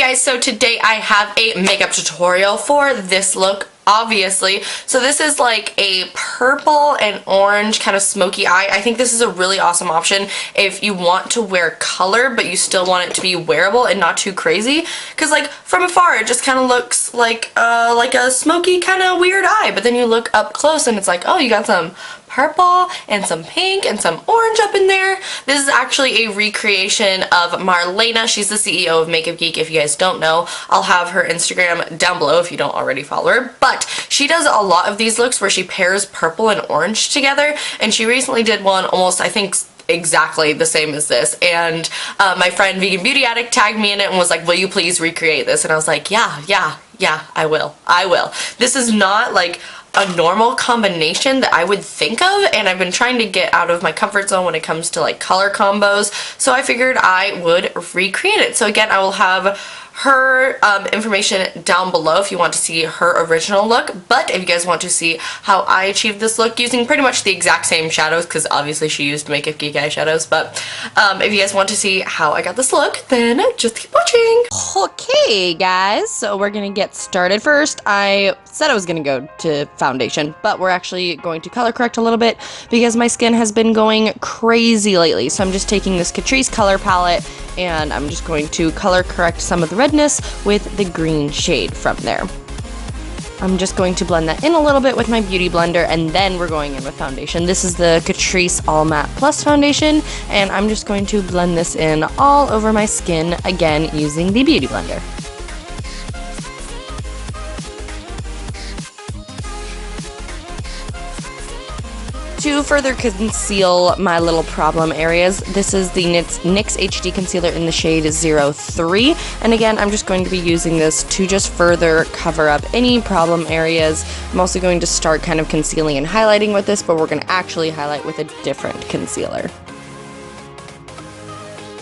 guys, so today I have a makeup tutorial for this look, obviously. So this is like a purple and orange kind of smoky eye. I think this is a really awesome option if you want to wear color but you still want it to be wearable and not too crazy, because like from afar it just kind of looks like a smoky kind of weird eye, but then you look up close and it's like, oh, you got some purple and some pink and some orange up in there. This is actually a recreation of Marlena. She's the CEO of Makeup Geek. If you guys don't know, I'll have her Instagram down below if you don't already follow her. But she does a lot of these looks where she pairs purple and orange together, and she recently did one almost, I think, exactly the same as this, and my friend Vegan Beauty Addict tagged me in it and was like, will you please recreate this? And I was like, yeah, I will. This is not like a normal combination that I would think of, and I've been trying to get out of my comfort zone when it comes to like color combos, so I figured I would recreate it. So again, I will have her information down below if you want to see her original look, but if you guys want to see how I achieved this look using pretty much the exact same shadows, because obviously she used Makeup Geek eyeshadows, but if you guys want to see how I got this look, then just keep watching. Okay guys, so we're gonna get started. First, I said I was gonna go to foundation, but we're actually going to color correct a little bit because my skin has been going crazy lately. So I'm just taking this Catrice color palette and I'm just going to color correct some of the redness with the green shade from there. I'm just going to blend that in a little bit with my beauty blender, and then we're going in with foundation. This is the Catrice All Matte Plus foundation, and I'm just going to blend this in all over my skin, again using the beauty blender. To further conceal my little problem areas, this is the NYX HD concealer in the shade 03, and again I'm just going to be using this to just further cover up any problem areas. I'm also going to start kind of concealing and highlighting with this, but we're going to actually highlight with a different concealer.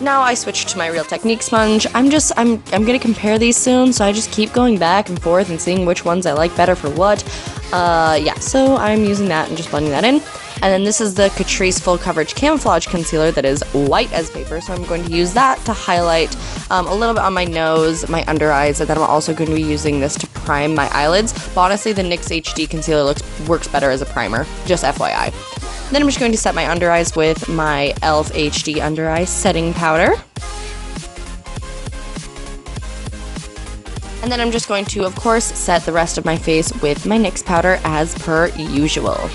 Now I switched to my Real Technique sponge. I'm gonna compare these soon, so I just keep going back and forth and seeing which ones I like better for what. Yeah, so I'm using that and just blending that in. And then this is the Catrice Full Coverage Camouflage Concealer that is white as paper, so I'm going to use that to highlight a little bit on my nose, my under eyes, and then I'm also going to be using this to prime my eyelids. But honestly, the NYX HD concealer works better as a primer, just FYI. Then I'm just going to set my under eyes with my e.l.f. HD Under Eye Setting Powder. And then I'm just going to, of course, set the rest of my face with my NYX powder as per usual.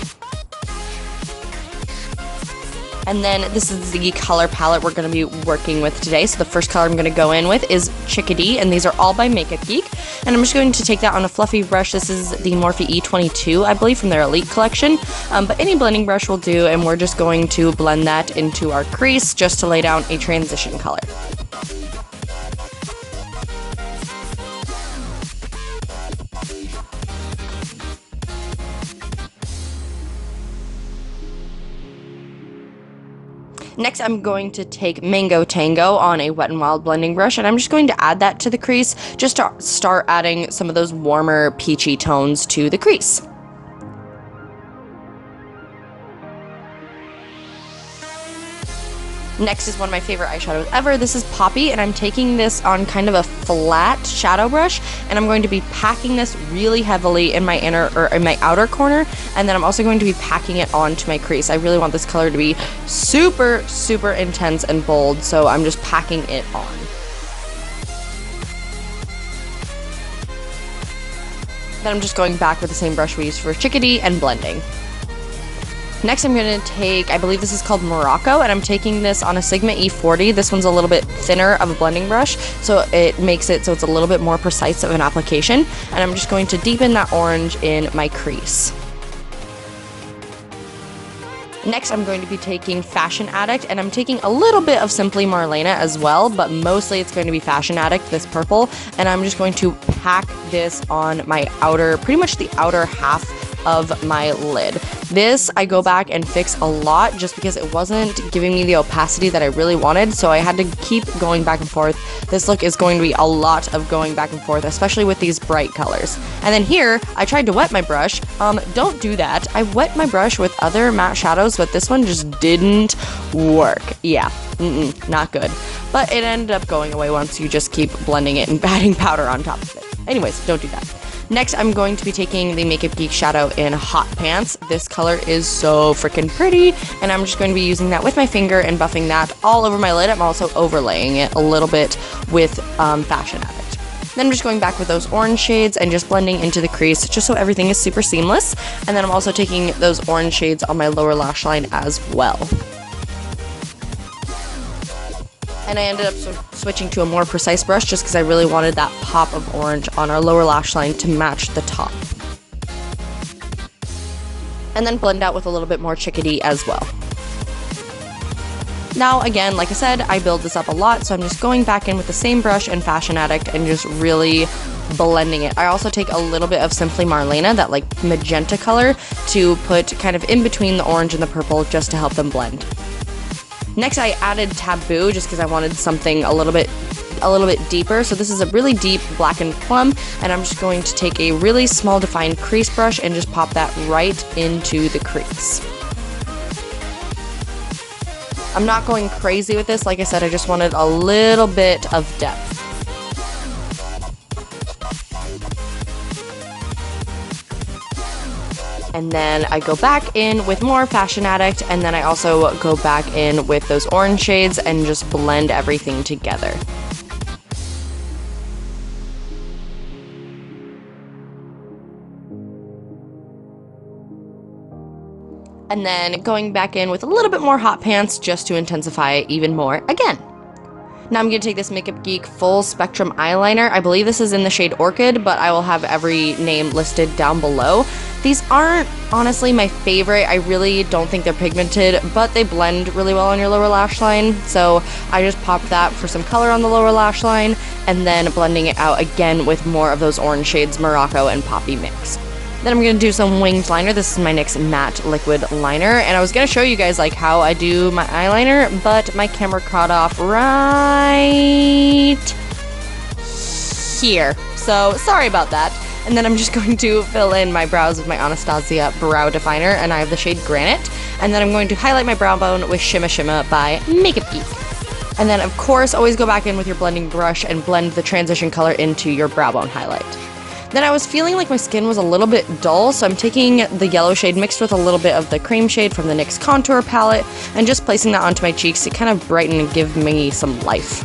And then this is the color palette we're going to be working with today. So the first color I'm going to go in with is Chickadee, and these are all by Makeup Geek. And I'm just going to take that on a fluffy brush. This is the Morphe E22, I believe, from their Elite collection. But any blending brush will do, and we're just going to blend that into our crease just to lay down a transition color. Next, I'm going to take Mango Tango on a Wet n Wild blending brush, and I'm just going to add that to the crease just to start adding some of those warmer peachy tones to the crease. Next is one of my favorite eyeshadows ever. This is Poppy, and I'm taking this on kind of a flat shadow brush, and I'm going to be packing this really heavily in my outer corner, and then I'm also going to be packing it onto my crease. I really want this color to be super, super intense and bold, so I'm just packing it on. Then I'm just going back with the same brush we used for Chickadee and blending. Next, I'm going to take, I believe this is called Morocco, and I'm taking this on a Sigma E40. This one's a little bit thinner of a blending brush, so it makes it so it's a little bit more precise of an application. And I'm just going to deepen that orange in my crease. Next, I'm going to be taking Fashion Addict, and I'm taking a little bit of Simply Marlena as well, but mostly it's going to be Fashion Addict, this purple, and I'm just going to pack this on my outer, pretty much the outer half of my lid. This I go back and fix a lot just because it wasn't giving me the opacity that I really wanted, so I had to keep going back and forth. This look is going to be a lot of going back and forth, especially with these bright colors. And then here, I tried to wet my brush. Don't do that. I wet my brush with other matte shadows, but this one just didn't work. Yeah, not good. But it ended up going away once you just keep blending it and adding powder on top of it. Anyways, don't do that. Next, I'm going to be taking the Makeup Geek shadow in Hot Pants. This color is so freaking pretty, and I'm just going to be using that with my finger and buffing that all over my lid. I'm also overlaying it a little bit with Fashion Addict. Then I'm just going back with those orange shades and just blending into the crease just so everything is super seamless. And then I'm also taking those orange shades on my lower lash line as well. And I ended up switching to a more precise brush just because I really wanted that pop of orange on our lower lash line to match the top. And then blend out with a little bit more Chickadee as well. Now, again, like I said, I build this up a lot, so I'm just going back in with the same brush and Fashion Addict and just really blending it. I also take a little bit of Simply Marlena, that like magenta color, to put kind of in between the orange and the purple just to help them blend. Next, I added Taboo just because I wanted something a little bit deeper. So this is a really deep black and plum, and I'm just going to take a really small defined crease brush and just pop that right into the crease. I'm not going crazy with this. Like I said, I just wanted a little bit of depth. And then I go back in with more Fashion Addict, and then I also go back in with those orange shades and just blend everything together. And then going back in with a little bit more Hot Pants just to intensify it even more again. Now I'm going to take this Makeup Geek Full Spectrum Eyeliner. I believe this is in the shade Orchid, but I will have every name listed down below. These aren't honestly my favorite. I really don't think they're pigmented, but they blend really well on your lower lash line. So I just popped that for some color on the lower lash line, and then blending it out again with more of those orange shades, Morocco and Poppy mix. Then I'm going to do some winged liner. This is my NYX matte liquid liner, and I was going to show you guys like how I do my eyeliner, but my camera caught off right here. So sorry about that. And then I'm just going to fill in my brows with my Anastasia brow definer, and I have the shade Granite. And then I'm going to highlight my brow bone with Shimma Shimma by Makeup Geek. And then of course always go back in with your blending brush and blend the transition color into your brow bone highlight. Then I was feeling like my skin was a little bit dull, so I'm taking the yellow shade mixed with a little bit of the cream shade from the NYX Contour Palette and just placing that onto my cheeks to kind of brighten and give me some life.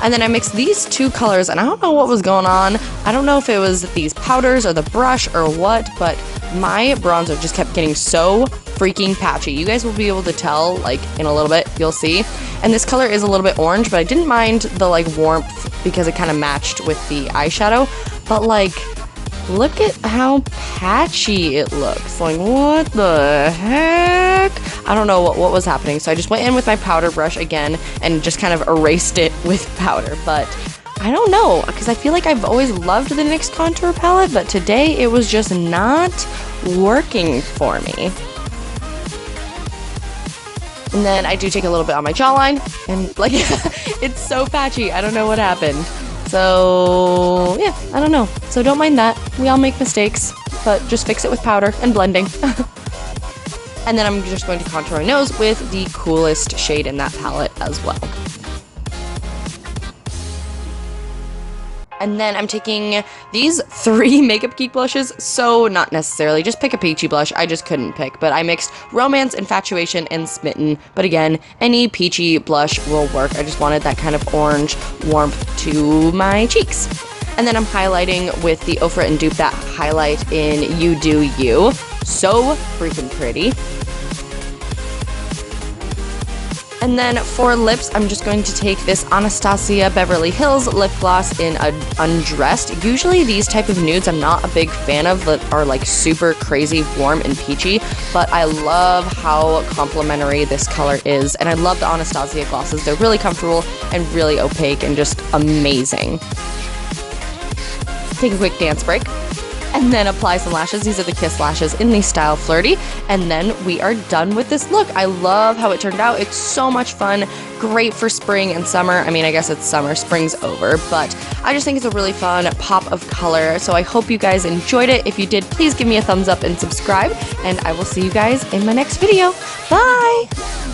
And then I mixed these two colors, and I don't know what was going on. I don't know if it was these powders or the brush or what, but my bronzer just kept getting so freaking patchy. You guys will be able to tell, like, in a little bit, you'll see. And this color is a little bit orange, but I didn't mind the, like, warmth because it kind of matched with the eyeshadow. But, like, look at how patchy it looks. Like, what the heck? I don't know what was happening. So I just went in with my powder brush again and just kind of erased it with powder. But I don't know, because I feel like I've always loved the NYX Contour Palette, but today it was just not working for me. And then I do take a little bit on my jawline, and like, it's so patchy. I don't know what happened. So yeah, I don't know. So don't mind that. We all make mistakes, but just fix it with powder and blending. And then I'm just going to contour my nose with the coolest shade in that palette as well. And then I'm taking these 3 Makeup Geek blushes, so not necessarily, just pick a peachy blush, I just couldn't pick, but I mixed Romance, Infatuation, and Smitten, but again, any peachy blush will work. I just wanted that kind of orange warmth to my cheeks. And then I'm highlighting with the Ofra and dupethat highlight in You Do You. So freaking pretty. And then for lips, I'm just going to take this Anastasia Beverly Hills lip gloss in Undressed. Usually these type of nudes I'm not a big fan of that are like super crazy warm and peachy, but I love how complimentary this color is, and I love the Anastasia glosses. They're really comfortable and really opaque and just amazing. Take a quick dance break. And and then apply some lashes. These are the Kiss lashes in the style Flirty, and then we are done with this look. I love how it turned out. It's so much fun, great for spring and summer. I mean, I guess it's summer, spring's over, but I just think it's a really fun pop of color. So I hope you guys enjoyed it. If you did, please give me a thumbs up and subscribe, and I will see you guys in my next video. Bye!